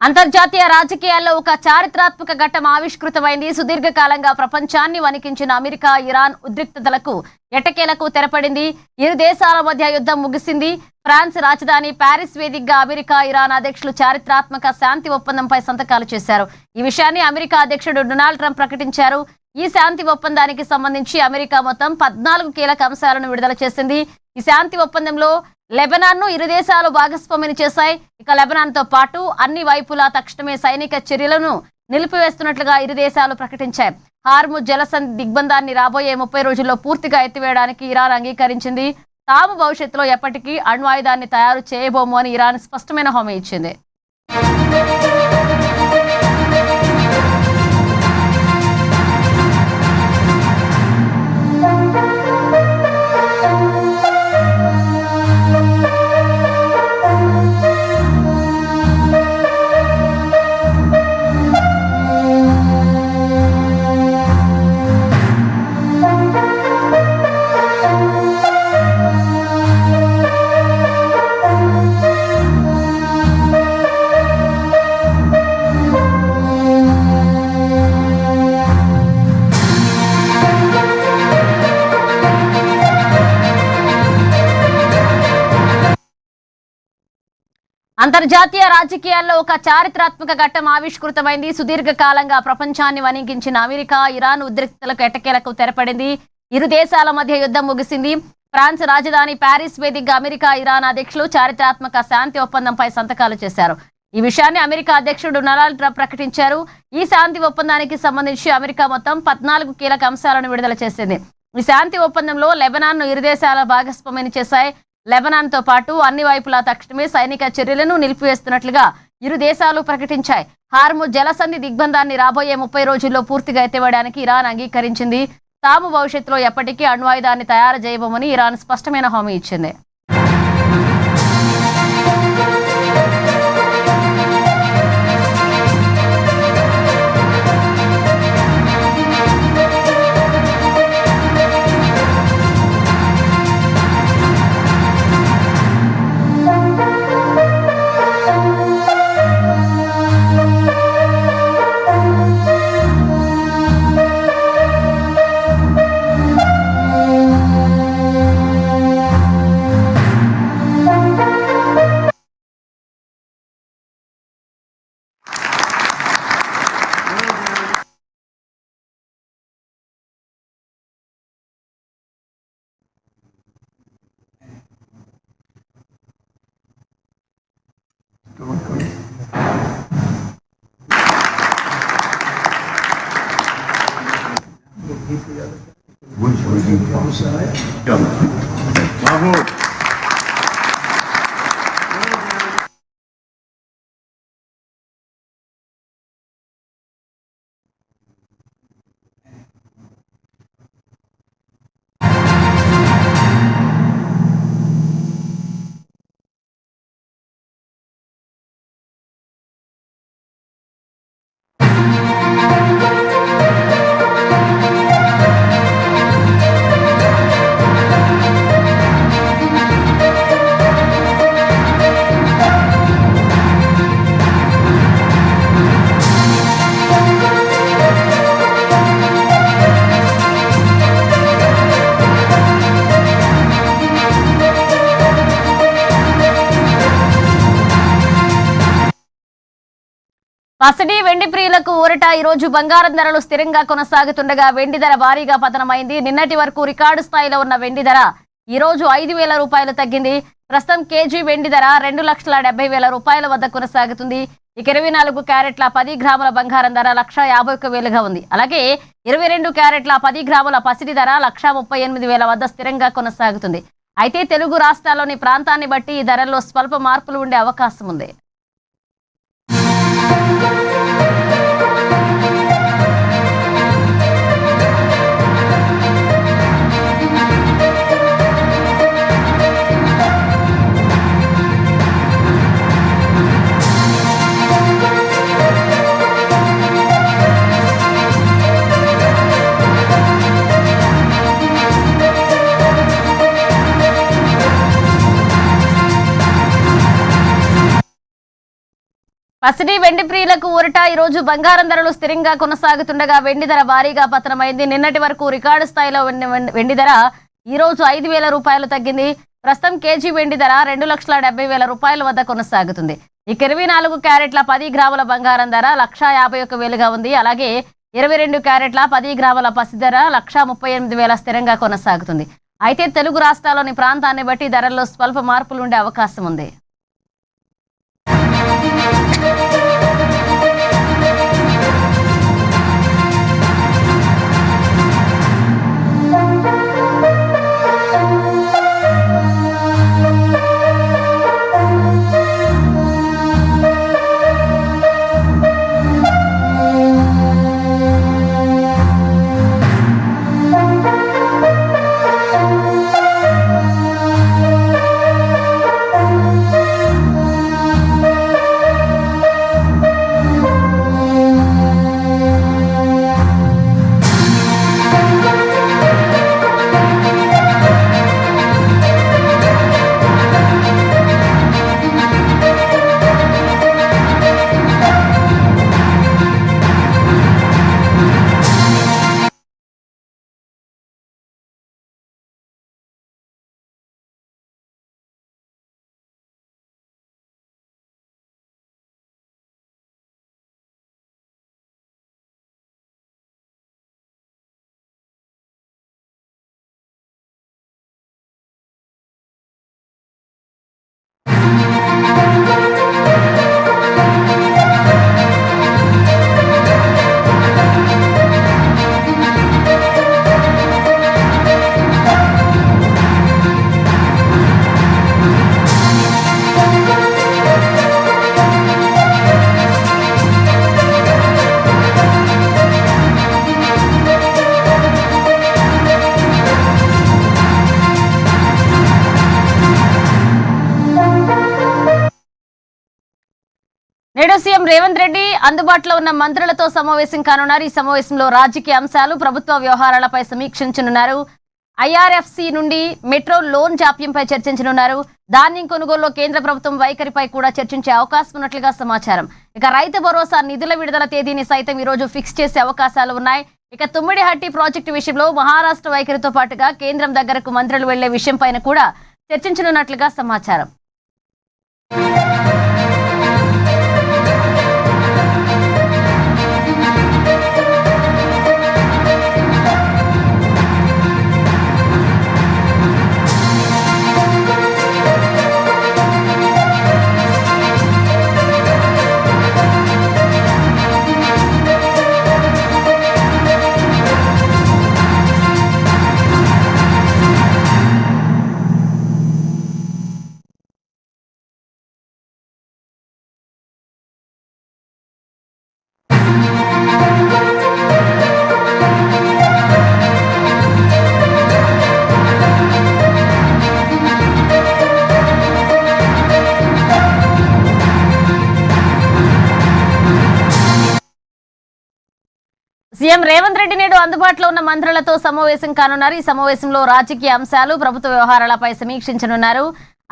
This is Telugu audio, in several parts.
అంతర్జాతీయ రాజకీయాల్లో ఒక చారిత్రాత్మక ఘట్టం ఆవిష్కృతమైంది. సుదీర్ఘకాలంగా ప్రపంచాన్ని వణికించిన అమెరికా ఇరాన్ ఉద్రిక్తతలకు ఎట్టకేలకు తెరపడింది. ఇరు దేశాల మధ్య యుద్ధం ముగిసింది. ఫ్రాన్స్ రాజధాని ప్యారిస్ వేదికగా అమెరికా ఇరాన్ అధ్యక్షులు చారిత్రాత్మక శాంతి ఒప్పందంపై సంతకాలు చేశారు. ఈ విషయాన్ని అమెరికా అధ్యక్షుడు డొనాల్డ్ ట్రంప్ ప్రకటించారు. ఈ శాంతి ఒప్పందానికి సంబంధించి అమెరికా మొత్తం 14 కీలక అంశాలను విడుదల చేసింది. ఈ శాంతి ఒప్పందంలో లెబనాన్ ను ఇరు దేశాలు భాగస్వామ్యం చేశాయి. ఇక లెబనాన్ తో పాటు అన్ని వైపులా తక్షణమే సైనిక చర్యలను నిలిపివేస్తున్నట్లుగా ఇరు దేశాలు ప్రకటించాయి. హార్ముజ్ జలసంధి దిగ్బంధాన్ని రాబోయే 30 రోజుల్లో పూర్తిగా ఎత్తివేయడానికి ఇరాన్ అంగీకరించింది. తాము భవిష్యత్తులో ఎప్పటికీ అణ్వాయుధాన్ని తయారు చేయబోము అని ఇరాన్ స్పష్టమైన హామీ ఇచ్చింది. అంతర్జాతీయ రాజకీయాల్లో ఒక చారిత్రాత్మక ఘట్టం ఆవిష్కృతమైంది. సుదీర్ఘకాలంగా ప్రపంచాన్ని వణికించిన అమెరికా ఇరాన్ ఉద్రిక్తతలకు ఎట్టకేలకు తెరపడింది. ఇరు దేశాల మధ్య యుద్ధం ముగిసింది. ఫ్రాన్స్ రాజధాని ప్యారిస్ వేదికగా అమెరికా ఇరాన్ అధ్యక్షులు చారిత్రాత్మక శాంతి ఒప్పందంపై సంతకాలు చేశారు. ఈ విషయాన్ని అమెరికా అధ్యక్షుడు డొనాల్డ్ ట్రంప్ ప్రకటించారు. ఈ శాంతి ఒప్పందానికి సంబంధించి అమెరికా మొత్తం 14 కీలక అంశాలను విడుదల చేసింది. ఈ శాంతి ఒప్పందంలో లెబనాన్ ను ఇరు దేశాల భాగస్వామ్యం చేశాయి. లెబనాన్ తో పాటు అన్ని వైపులా తక్షణమే సైనిక చర్యలను నిలిపివేస్తున్నట్లుగా ఇరు దేశాలు ప్రకటించాయి. హార్ముజ్ జలసంధి దిగ్బంధాన్ని రాబోయే 30 రోజుల్లో పూర్తిగా ఎత్తివేయడానికి ఇరాన్ అంగీకరించింది. తాము భవిష్యత్తులో ఎప్పటికీ అణ్వాయుధాన్ని తయారు చేయబోమని ఇరాన్ స్పష్టమైన హామీ ఇచ్చింది. Mahmut. పసిడి వెండి ప్రియులకు ఊరట. ఈ రోజు బంగారం ధరలు స్థిరంగా కొనసాగుతుండగా వెండి ధర భారీగా పతనమైంది. నిన్నటి వరకు రికార్డు స్థాయిలో ఉన్న వెండి ధర ఈ రోజు 5,000 రూపాయలు తగ్గింది. ప్రస్తుతం కేజీ వెండి ధర 2,70,000 రూపాయల వద్ద కొనసాగుతుంది. ఇక 24 క్యారెట్ల 10 గ్రాముల బంగారం ధర 1,51,000గా ఉంది. అలాగే 22 క్యారెట్ల 10 గ్రాముల పసిడి ధర 1,38,000 వద్ద స్థిరంగా కొనసాగుతుంది. అయితే తెలుగు రాష్ట్రాల్లోని ప్రాంతాన్ని బట్టి ఈ ధరల్లో స్వల్ప మార్పులు ఉండే అవకాశం ఉంది. పసిడి వెండి ప్రియులకు ఊరట. ఈ రోజు బంగారం ధరలు స్థిరంగా కొనసాగుతుండగా వెండి ధర భారీగా పతనమైంది. నిన్నటి వరకు రికార్డు స్థాయిలో వెండి ధర ఈ రోజు 5,000 రూపాయలు తగ్గింది. ప్రస్తుతం కేజీ వెండి ధర 2,70,000 రూపాయల వద్ద కొనసాగుతుంది. ఇక 24 క్యారెట్ల 10 గ్రాముల బంగారం ధర 1,51,000గా ఉంది. అలాగే 22 క్యారెట్ల 10 గ్రాముల పసి ధర 1,38,000 స్థిరంగా కొనసాగుతుంది. అయితే తెలుగు రాష్ట్రాల్లోని ప్రాంతాన్ని బట్టి ధరల్లో స్వల్ప మార్పులు ఉండే అవకాశం ఉంది. నేడు సీఎం రేవంత్ రెడ్డి అందుబాటులో ఉన్న మంత్రులతో సమావేశం కానున్నారు. ఈ సమావేశంలో రాజకీయ అంశాలు, ప్రభుత్వ వ్యవహారాలపై సమీక్షించనున్నారు. ఐఆర్ఎఫ్సి నుండి మెట్రో లోన్ జాప్యంపై చర్చించనున్నారు. ధాన్యం కొనుగోలులో కేంద్ర ప్రభుత్వం వైఖరిపై కూడా చర్చించే అవకాశం ఉన్నట్లుగా సమాచారం. ఇక రైతు భరోసా నిధుల విడుదల తేదీని సైతం ఈ రోజు ఫిక్స్ చేసే అవకాశాలు ఉన్నాయి. ఇక తుమ్మిడిహట్టి ప్రాజెక్టు విషయంలో మహారాష్ట్ర వైఖరితో పాటుగా కేంద్రం దగ్గరకు మంత్రులు వెళ్లే విషయంపైన కూడా చర్చించనున్నట్లుగా సమాచారం. సీఎం రేవంత్ రెడ్డి నేడు అందుబాటులో ఉన్న మంత్రులతో సమావేశం కానున్నారు. ఈ సమావేశంలో రాజకీయ అంశాలు, ప్రభుత్వ వ్యవహారాలపై సమీక్షించనున్నారు.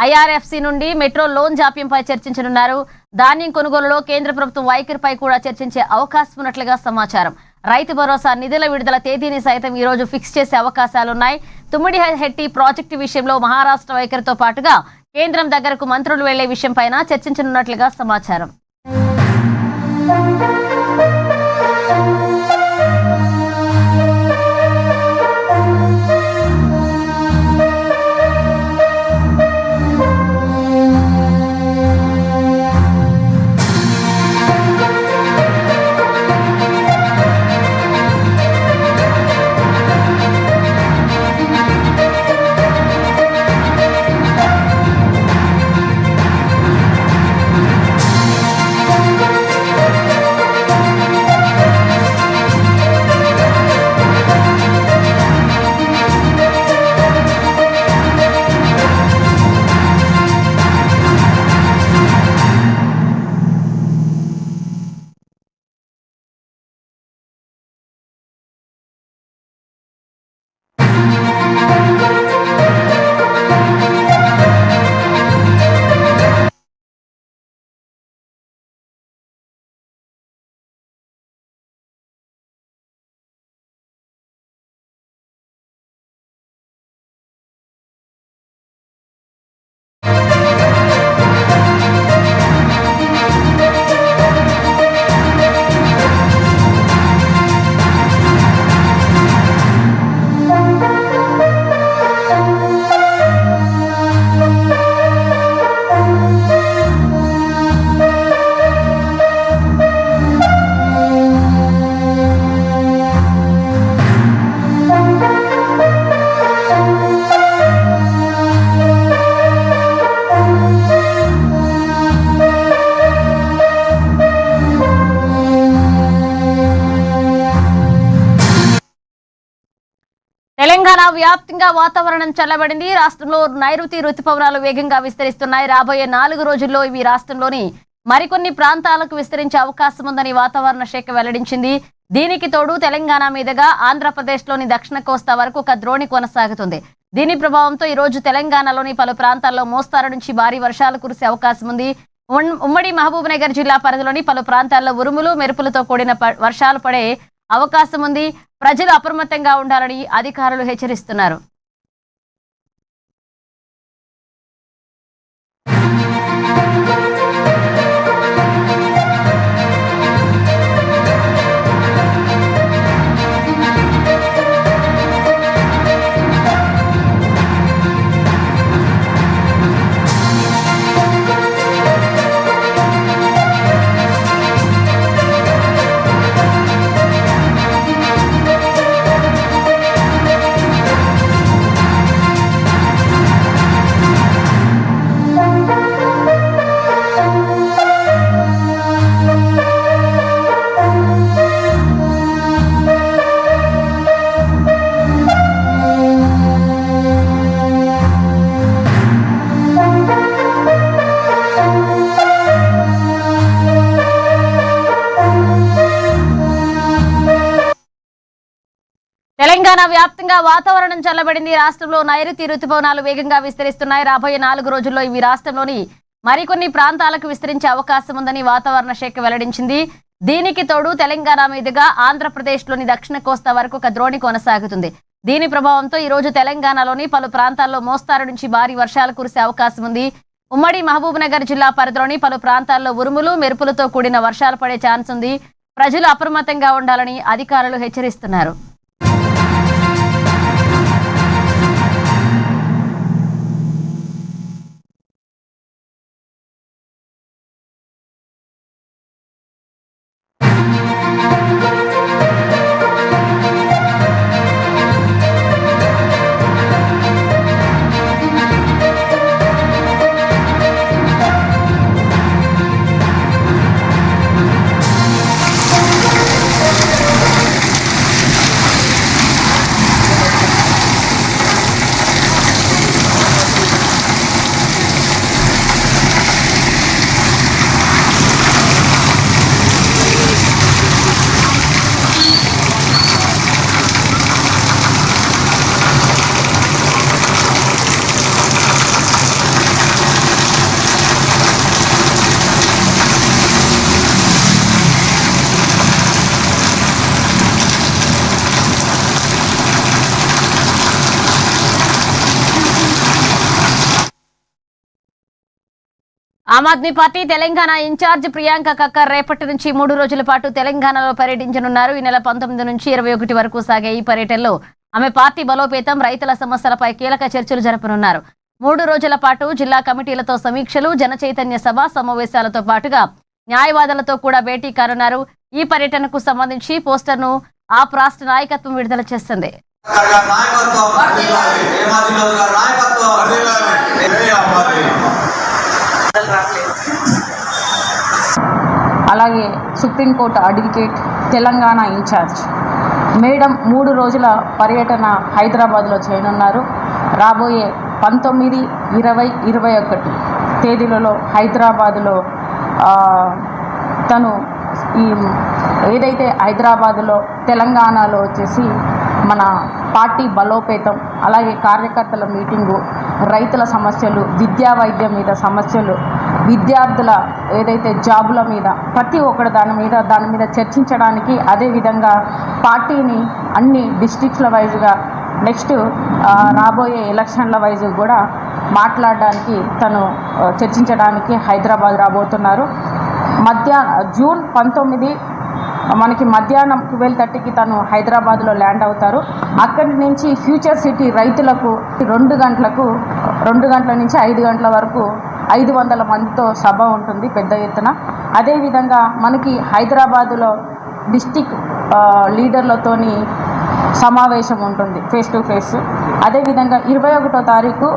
ఐఆర్ఎఫ్సి నుండి మెట్రో లోన్ జాప్యంపై చర్చించనున్నారు. ధాన్యం కొనుగోలులో కేంద్ర ప్రభుత్వం వైఖరిపై కూడా చర్చించే అవకాశం ఉన్నట్లుగా సమాచారం. రైతు భరోసా నిధుల విడుదల తేదీని సైతం ఈ రోజు ఫిక్స్ చేసే అవకాశాలున్నాయి. తుమ్మిడిహట్టి ప్రాజెక్టు విషయంలో మహారాష్ట్ర వైఖరితో పాటుగా కేంద్రం దగ్గరకు మంత్రులు వెళ్లే విషయంపైన చర్చించనున్నట్లుగా సమాచారం. తెలంగాణ వ్యాప్తంగా వాతావరణం చల్లబడింది. రాష్ట్రంలో నైరుతి రుతుపవనాలు వేగంగా విస్తరిస్తున్నాయి. రాబోయే 4 రోజుల్లో ఇవి రాష్ట్రంలోని మరికొన్ని ప్రాంతాలకు విస్తరించే అవకాశం ఉందని వాతావరణ శాఖ వెల్లడించింది. దీనికి తోడు తెలంగాణ మీదుగా ఆంధ్రప్రదేశ్లోని దక్షిణ కోస్తా వరకు ఒక ద్రోణి కొనసాగుతుంది. దీని ప్రభావంతో ఈ రోజు తెలంగాణలోని పలు ప్రాంతాల్లో మోస్తారు నుంచి భారీ వర్షాలు కురిసే అవకాశం ఉంది. ఉమ్మడి మహబూబ్ నగర్ జిల్లా పరిధిలోని పలు ప్రాంతాల్లో ఉరుములు మెరుపులతో కూడిన వర్షాలు పడే అవకాశం ఉంది. ప్రజలు అప్రమత్తంగా ఉండాలని అధికారులు హెచ్చరిస్తున్నారు. తెలంగాణ వ్యాప్తంగా వాతావరణం చల్లబడింది. రాష్ట్రంలో నైరుతి రుతుపవనాలు వేగంగా విస్తరిస్తున్నాయి. రాబోయే 4 రోజుల్లో ఇవి రాష్ట్రంలోని మరికొన్ని ప్రాంతాలకు విస్తరించే అవకాశం ఉందని వాతావరణ శాఖ వెల్లడించింది. దీనికి తోడు తెలంగాణ మీదుగా ఆంధ్రప్రదేశ్లోని దక్షిణ కోస్తా వరకు ఒక ద్రోణి కొనసాగుతుంది. దీని ప్రభావంతో ఈ రోజు తెలంగాణలోని పలు ప్రాంతాల్లో మోస్తారు నుంచి భారీ వర్షాలు కురిసే అవకాశం ఉంది. ఉమ్మడి మహబూబ్ నగర్ జిల్లా పరిధిలోని పలు ప్రాంతాల్లో ఉరుములు మెరుపులతో కూడిన వర్షాలు పడే ఛాన్స్ ఉంది. ప్రజలు అప్రమత్తంగా ఉండాలని అధికారులు హెచ్చరిస్తున్నారు. ఆమ్ ఆద్మీ పార్టీ తెలంగాణ ఇన్ఛార్జ్ ప్రియాంక కక్కర్ రేపటి నుంచి 3 రోజుల పాటు తెలంగాణలో పర్యటించనున్నారు. ఈ నెల 19 నుంచి 21 వరకు సాగే ఈ పర్యటనలో ఆమె పార్టీ బలోపేతం, రైతుల సమస్యలపై కీలక చర్చలు జరపనున్నారు. 3 రోజుల పాటు జిల్లా కమిటీలతో సమీక్షలు, జనచైతన్య సభ సమావేశాలతో పాటుగా న్యాయవాదులతో కూడా భేటీ కానున్నారు. ఈ పర్యటనకు సంబంధించి పోస్టర్ను ఆప్ రాష్ట్ర నాయకత్వం విడుదల చేస్తుంది. అలాగే supreme court advocate Telangana in-charge madam 3 రోజుల పర్యటన హైదరాబాద్లో చేయనున్నారు. రాబోయే 19, 20, 21 తేదీలలో హైదరాబాదులో తను ఏదైతే హైదరాబాదులో తెలంగాణలో వచ్చేసి మన పార్టీ బలోపేతం, అలాగే కార్యకర్తల మీటింగు, రైతుల సమస్యలు, విద్యా వైద్యం మీద సమస్యలు, విద్యార్థుల ఏదైతే జాబుల మీద ప్రతి ఒక్కటి దాని మీద చర్చించడానికి, అదేవిధంగా పార్టీని అన్ని డిస్ట్రిక్ట్ల వైజ్గా నెక్స్ట్ రాబోయే ఎలక్షన్ల వైజ్ కూడా మాట్లాడడానికి తను చర్చించడానికి హైదరాబాద్ రాబోతున్నారు. జూన్ 19 మనకి మధ్యాహ్నం 12:30కి తను హైదరాబాద్లో ల్యాండ్ అవుతారు. అక్కడి నుంచి ఫ్యూచర్ సిటీ రైతులకు 2 గంటల నుంచి 5 గంటల వరకు 500 మందితో సభ ఉంటుంది పెద్ద ఎత్తున. అదేవిధంగా మనకి హైదరాబాదులో డిస్టిక్ లీడర్లతోని సమావేశం ఉంటుంది ఫేస్ టు ఫేస్. అదేవిధంగా 21వ తారీఖు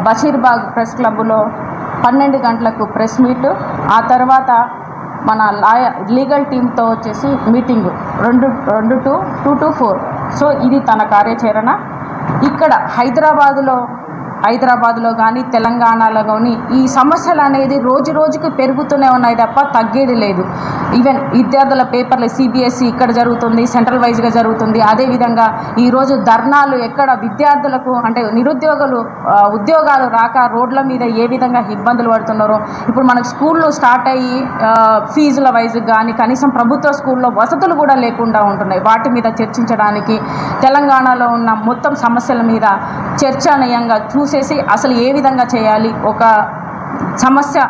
బషీర్బాగ్ ప్రెస్ క్లబ్లో 12 గంటలకు ప్రెస్ మీట్. ఆ తర్వాత మన లీగల్ టీంతో వచ్చేసి మీటింగు 2 to 4. సో ఇది తన కార్యాచరణ. ఇక్కడ హైదరాబాదులో కానీ తెలంగాణలో కానీ ఈ సమస్యలు అనేది రోజు రోజుకు పెరుగుతూనే ఉన్నాయి తప్ప తగ్గేది లేదు. ఈవెన్ విద్యార్థుల పేపర్లు సిబిఎస్ఈ ఇక్కడ జరుగుతుంది, సెంట్రల్ వైజ్గా జరుగుతుంది. అదేవిధంగా ఈరోజు ధర్నాలు ఎక్కడ విద్యార్థులకు అంటే నిరుద్యోగులు ఉద్యోగాలు రాక రోడ్ల మీద ఏ విధంగా ఇబ్బందులు పడుతున్నారో, ఇప్పుడు మనకు స్కూళ్ళు స్టార్ట్ అయ్యి ఫీజుల వైజ్ కానీ కనీసం ప్రభుత్వ స్కూల్లో వసతులు కూడా లేకుండా ఉంటున్నాయి. వాటి మీద చర్చించడానికి తెలంగాణలో ఉన్న మొత్తం సమస్యల మీద చర్చనీయంగా చూసేసి అసలు ఏ విధంగా చేయాలి ఒక సమస్య.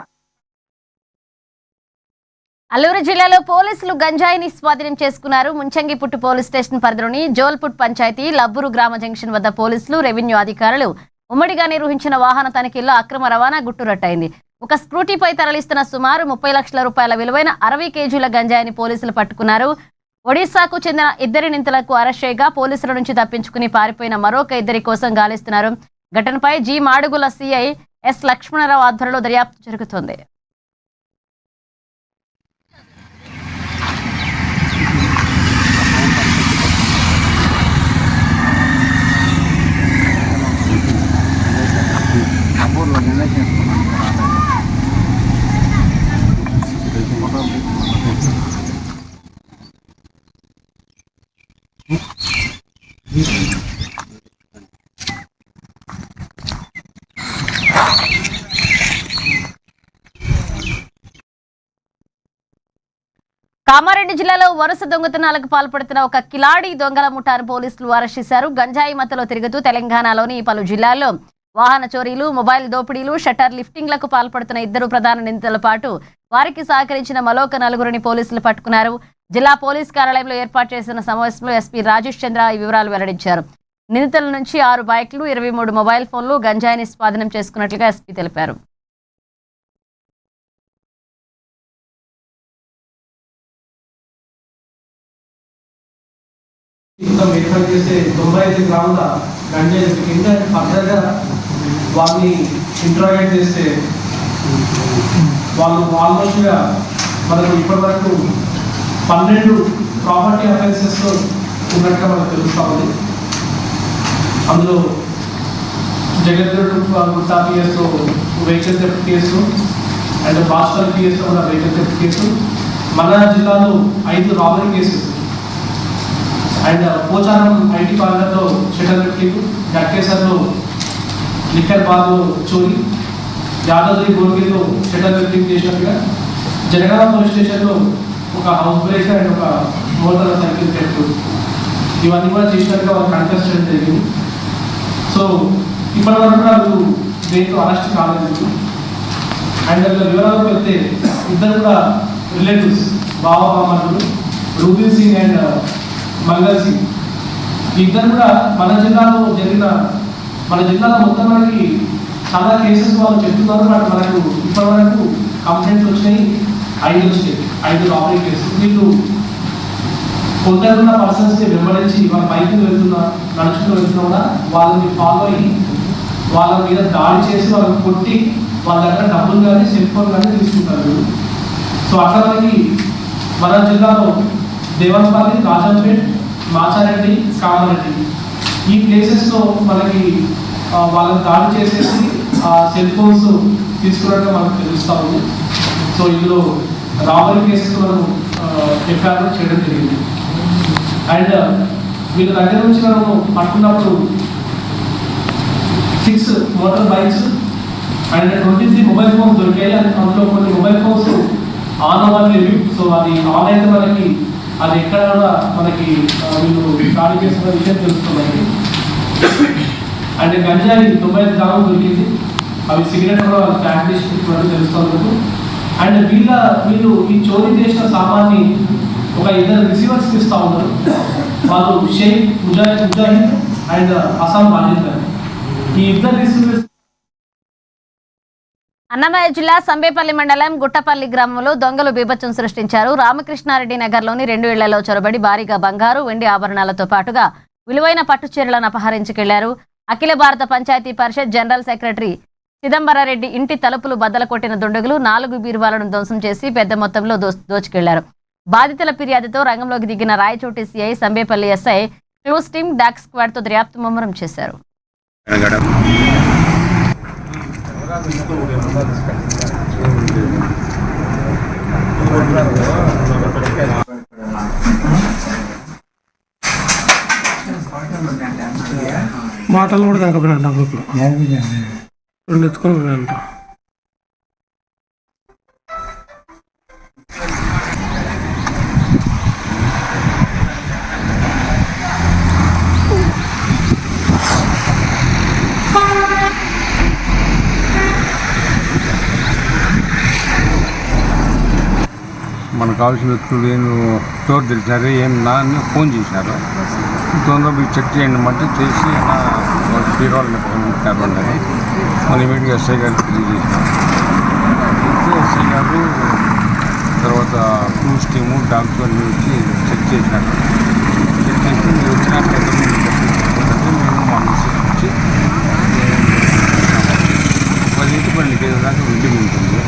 అల్లూరు జిల్లాలో పోలీసులు గంజాయిని స్వాధీనం చేసుకున్నారు. ముంచంగిపుట్టు పోలీస్ స్టేషన్ పరిధిలోని జోల్పుట్ పంచాయతీ లబ్బూరు గ్రామ జంక్షన్ వద్ద పోలీసులు, రెవెన్యూ అధికారులు ఉమ్మడిగా నిర్వహించిన వాహన తనిఖీల్లో అక్రమ రవాణా గుట్టురట్టయింది. ఒక స్కూటీపై తరలిస్తున్న సుమారు 30 లక్షల రూపాయల విలువైన 60 కేజీల గంజాయిని పోలీసులు పట్టుకున్నారు. ఒడిశాకు చెందిన 2 నిందితులకు అరెస్ట్ చేయగా పోలీసుల నుంచి తప్పించుకుని పారిపోయిన మరొక 2 కోసం గాలిస్తున్నారు. ఘటనపై G Madugula CI S Lakshmanarao ఆధ్వర్యంలో దర్యాప్తు జరుగుతోంది. కామారెడ్డి జిల్లాలో వరుస దొంగతనాలకు పాల్పడుతున్న ఒక కిలాడి దొంగల ముఠాను పోలీసులు అరెస్ట్ చేశారు. గంజాయి మత్తులో తిరుగుతూ తెలంగాణలోని పలు జిల్లాల్లో వాహన చోరీలు, మొబైల్ దోపిడీలు, షట్టర్ లిఫ్టింగ్లకు పాల్పడుతున్న 2 ప్రధాన నిందితులతో పాటు వారికి సహకరించిన మరొక 4 పోలీసులు పట్టుకున్నారు. జిల్లా పోలీస్ కార్యాలయంలో ఏర్పాటు చేసిన సమావేశంలో ఎస్పీ రాజేష్ చంద్ర ఈ వివరాలు వెల్లడించారు. నిందితుల నుంచి 6 బైక్లు, 23 మొబైల్ ఫోన్లు, గంజాయిని స్వాధీనం చేసుకున్నట్లుగా ఎస్పీ తెలిపారు. వెరిఫై చేస్తే 95 గ్రాముల గంజాయి దొరికింది. అండ్ ఫర్దర్గా వాళ్ళని ఇంట్రాగేట్ చేస్తే వాళ్ళు ఆల్మోస్ట్గా మనకు ఇప్పటి వరకు 12 ప్రాపర్టీ అఫెన్సెస్లో ఉన్నట్టుగా మనకు తెలుస్తూ ఉంది. అందులో జగద్గురు గుట్టా పిఎస్లో వెహికల్ థెఫ్ట్ కేసు అండ్ బాస్టర్ పిఎస్లో కూడా వెహికల్ థెఫ్ట్ కేసు, మన జిల్లాలో 5 robbery cases and Pocharam IT పార్లర్లో షటర్ లిఫ్టింగ్, గట్కేసర్లో లిక్కర్ బార్లో చోరీ, యాదాద్రి భువనగిరిలో షటర్ లిఫ్టింగ్ చేసినట్టుగా, జనగామ పోలీస్ స్టేషన్లో ఒక హౌస్ బ్రేక్ అండ్ ఒక మోటార్ సైకిల్ థెఫ్ట్ ఇవన్నీ కూడా చేసినట్టుగా వాళ్ళు కన్ఫెస్ చేయడం జరిగింది. సో ఇప్పటి వరకు వాళ్ళు దేంతో అరెస్ట్ కాలేదు. అండ్ అందులో వివరాలకు వెళ్తే 2 కూడా రిలేటివ్స్, బావబామలు రూబిన్ సింగ్ అండ్ మంగళ్ సింగ్. ఈ 2 కూడా మన జిల్లాలో మొత్తం మనకి చాలా కేసెస్ వాళ్ళు చెప్తున్నారు. బట్ మనకు ఇప్పటి వరకు కంప్లైంట్స్ వచ్చినాయి 5 వచ్చాయి, 5 రాబరీ కేసులు. వీళ్ళు కొందరున్న పర్సన్స్ని వెంబడించి వాళ్ళ బైక్ నడుచుకుంటూ వెళ్తున్నా కూడా వాళ్ళని ఫాలో అయ్యి వాళ్ళ మీద దాడి చేసి వాళ్ళని కొట్టి వాళ్ళ దగ్గర డబ్బులు కానీ సెల్ ఫోన్ కానీ తీసుకుంటారు. సో అట్లా మనకి మన జిల్లాలో దేవన్పల్లి, రాజంపేట్, మాచారెడ్డి, కామారెడ్డి ఈ ప్లేసెస్లో మనకి వాళ్ళని దాడి చేసేసి సెల్ ఫోన్స్ తీసుకున్నట్టుగా మనకు తెలుస్తూ ఉంది. సో ఇందులో రాబరీ కేసెస్ మనం ఎఫ్ఐఆర్ చేయడం జరిగింది. అండ్ వీళ్ళ దగ్గర నుంచి మనము పట్టుకున్నప్పుడు 6 motor bikes and 23 mobile phones దొరికాయి. అందులో కొన్ని మొబైల్ ఫోన్స్ ఆన్ అవ్వట్లేదు. సో అది ఆన్ అయితే మనకి అది ఎక్కడ మనకి వీళ్ళు దాడి చేస్తున్న విషయం తెలుస్తుంది. అండ్ గంజాయి 95 గ్రాములు దొరికింది. అవి సిగరెట్ కూడా వాళ్ళు ప్యాక్ చేసి తెలుస్తుంది. అండ్ వీళ్ళు ఈ చోరీ చేసిన సామాన్ని ఒక 2 రిసీవర్స్కి ఇస్తూ ఉన్నారు. వాళ్ళు షేక్ ముజాహిద్ అండ్ అసాం రాజేందర్. ఈ 2 రిసీవర్స్ అన్నమయ్య జిల్లా సంబేపల్లి మండలం గుట్టపల్లి గ్రామంలో దొంగలు బీభత్సం సృష్టించారు. రామకృష్ణారెడ్డి నగర్లోని 2 ఇళ్లలో చొరబడి భారీగా బంగారు, వెండి ఆభరణాలతో పాటుగా విలువైన పట్టు చీరలను అపహరించుకెళ్లారు. అఖిల భారత పంచాయతీ పరిషత్ జనరల్ సెక్రటరీ చిదంబరారెడ్డి ఇంటి తలుపులు బద్దలు కొట్టిన దుండగులు 4 బీరువాలను ధ్వంసం చేసి పెద్ద మొత్తంలో దోచుకెళ్లారు. బాధితుల ఫిర్యాదుతో రంగంలోకి దిగిన Rayachoti CI, Sambepalli SI clues team dog squad తో దర్యాప్తు ముమ్మరం చేశారు. మాటలు కూడా తగ్గపోయినట్టు గ్రూప్లో రెండు ఎత్తుకొని పోయినంట. మనకు కావాల్సిన వ్యక్తులు ఏం చోటు తెలిసినారు ఏం నాన్న ఫోన్ చేసినారు తొందరగా మీరు చెక్ చేయండి అంటే చేసి హీరోలు ఉంటారు అని మనం ఇమీడియట్గా ఎస్ఐ గారికి తెలియజేసినాం. ఎస్ఐ గారు తర్వాత క్రూజ్ టీము డాక్స్ అన్నీ వచ్చి చెక్ చేసినారు. చెక్ చేసి మీరు వచ్చినాక మేము మా మెసేజ్ వచ్చి 10 కేజీల దాకా వెండి ఉంటుంది.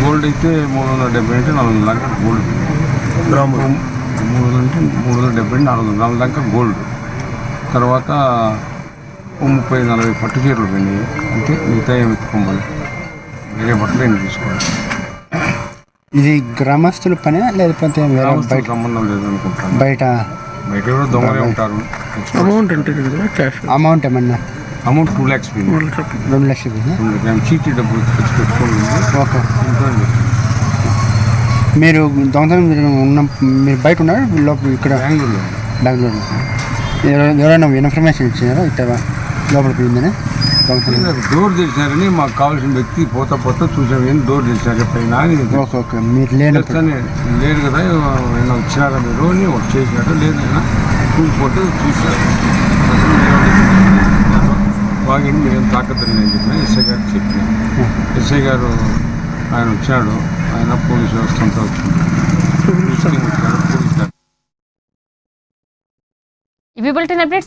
గోల్డ్ అయితే 370 అంటే 400 దాకా గోల్డ్ గ్రాములు 300 అంటే 370 400 గ్రాముల దాకా గోల్డ్. తర్వాత 30-40 పట్టు చీరలు పోయినాయి. అంటే మిగతా ఏమి ఎత్తుకోవాలి, వేరే బట్టలు ఏమి తీసుకోవాలి. ఇది గ్రామస్తుల పనే లేకపోతే వేరే బయట సంబంధం లేదు అనుకుంటాను. బయట కూడా దొంగలే ఉంటారు. అమౌంట్ అంటే కదా క్యాష్ అమౌంట్ ఏమన్నా అమౌంట్ 2 lakhs పోయింది. 2 లక్షలు. మేము చీటీ డబ్బులు తెచ్చి పెట్టుకోండి. ఓకే. ఇంట్లో మీరు మీరు బయట ఉన్నారు లోపల ఇక్కడ బెంగళూరులో ఎవరైనా ఇన్ఫర్మేషన్ ఇచ్చినారా ఇట్లా లోపల పోయిందని దొంగతనం? డోర్ తెలిసినారని మాకు కావాల్సిన వ్యక్తి పోతా చూసాం. ఏం డోర్ తెలిసినారు పైన. Okay okay. మీరు లేనప్పుడు లేదు కదా ఏమైనా వచ్చినారా మీరు అని ఒకటి చేసినారు. లేదైనా చూసిపోతే చూసారు. బాగా మీరేం తాకద్దని అని చెప్పిన ఎస్ఐ గారికి చెప్పిన. ఎస్ఐ గారు ఆయన వచ్చాడు. ఆయన పోలీసు వ్యవస్థ అంతా వచ్చింది. ఇవి బులెటిన్ అప్డేట్స్.